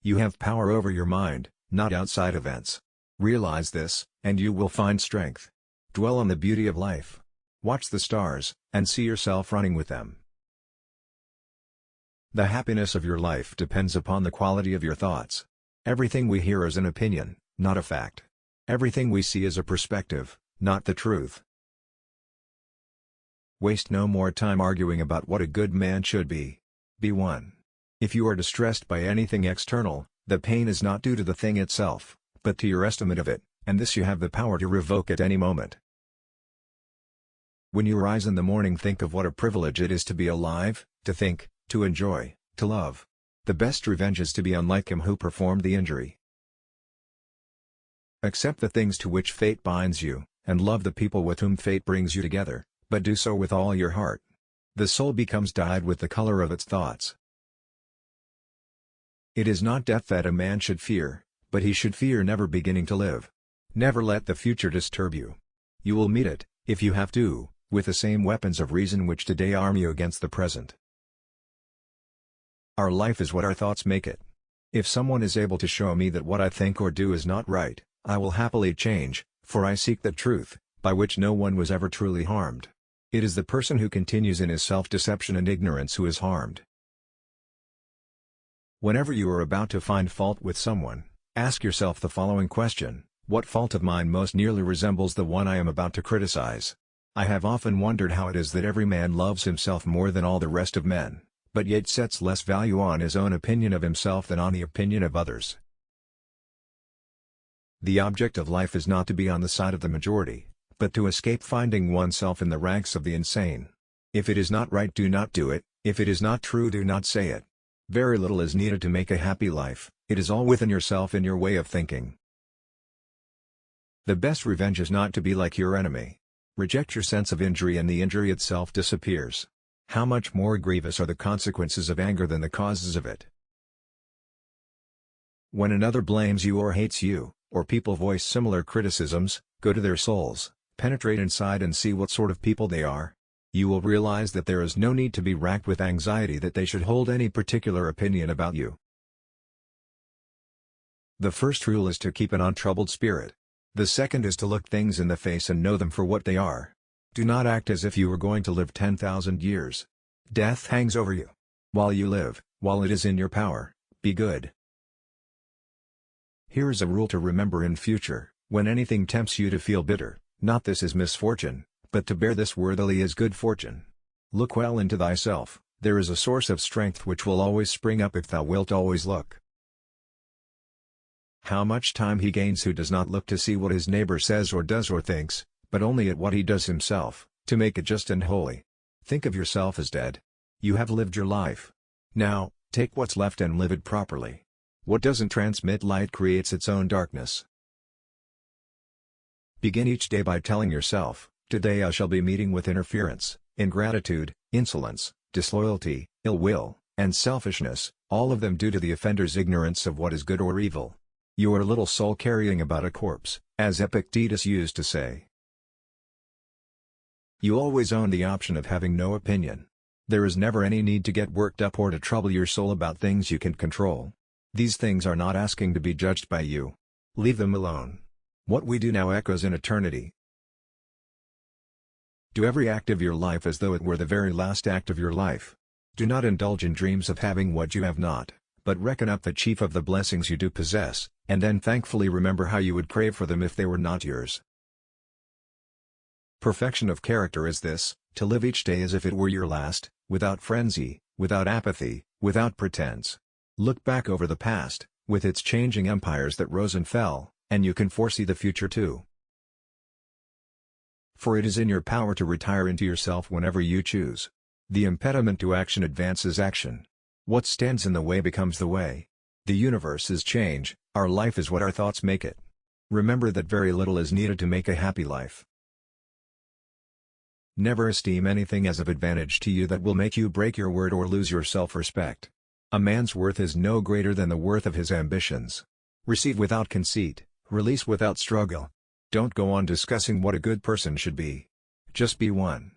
You have power over your mind, not outside events. Realize this, and you will find strength. Dwell on the beauty of life. Watch the stars, and see yourself running with them. The happiness of your life depends upon the quality of your thoughts. Everything we hear is an opinion, not a fact. Everything we see is a perspective, not the truth. Waste no more time arguing about what a good man should be. Be one. If you are distressed by anything external, the pain is not due to the thing itself, but to your estimate of it, and this you have the power to revoke at any moment. When you rise in the morning, think of what a privilege it is to be alive, to think, to enjoy, to love. The best revenge is to be unlike him who performed the injury. Accept the things to which fate binds you, and love the people with whom fate brings you together, but do so with all your heart. The soul becomes dyed with the color of its thoughts. It is not death that a man should fear, but he should fear never beginning to live. Never let the future disturb you. You will meet it, if you have to, with the same weapons of reason which today arm you against the present. Our life is what our thoughts make it. If someone is able to show me that what I think or do is not right, I will happily change, for I seek the truth, by which no one was ever truly harmed. It is the person who continues in his self-deception and ignorance who is harmed. Whenever you are about to find fault with someone, ask yourself the following question: what fault of mine most nearly resembles the one I am about to criticize? I have often wondered how it is that every man loves himself more than all the rest of men, but yet sets less value on his own opinion of himself than on the opinion of others. The object of life is not to be on the side of the majority, but to escape finding oneself in the ranks of the insane. If it is not right, do not do it. If it is not true, do not say it. Very little is needed to make a happy life. It is all within yourself in your way of thinking. The best revenge is not to be like your enemy. Reject your sense of injury and the injury itself disappears. How much more grievous are the consequences of anger than the causes of it? When another blames you or hates you, or people voice similar criticisms, go to their souls, penetrate inside and see what sort of people they are. You will realize that there is no need to be racked with anxiety that they should hold any particular opinion about you. The first rule is to keep an untroubled spirit. The second is to look things in the face and know them for what they are. Do not act as if you were going to live 10,000 years. Death hangs over you. While you live, while it is in your power, be good. Here is a rule to remember in future: when anything tempts you to feel bitter, not this is misfortune, but to bear this worthily is good fortune. Look well into thyself. There is a source of strength which will always spring up if thou wilt always look. How much time he gains who does not look to see what his neighbor says or does or thinks, but only at what he does himself, to make it just and holy. Think of yourself as dead. You have lived your life. Now, take what's left and live it properly. What doesn't transmit light creates its own darkness. Begin each day by telling yourself, today I shall be meeting with interference, ingratitude, insolence, disloyalty, ill will, and selfishness, all of them due to the offender's ignorance of what is good or evil. Your little soul carrying about a corpse, as Epictetus used to say. You always own the option of having no opinion. There is never any need to get worked up or to trouble your soul about things you can control. These things are not asking to be judged by you. Leave them alone. What we do now echoes in eternity. Do every act of your life as though it were the very last act of your life. Do not indulge in dreams of having what you have not, but reckon up the chief of the blessings you do possess, and then thankfully remember how you would crave for them if they were not yours. Perfection of character is this: to live each day as if it were your last, without frenzy, without apathy, without pretense. Look back over the past, with its changing empires that rose and fell, and you can foresee the future too. For it is in your power to retire into yourself whenever you choose. The impediment to action advances action. What stands in the way becomes the way. The universe is change, our life is what our thoughts make it. Remember that very little is needed to make a happy life. Never esteem anything as of advantage to you that will make you break your word or lose your self-respect. A man's worth is no greater than the worth of his ambitions. Receive without conceit, release without struggle. Don't go on discussing what a good person should be. Just be one.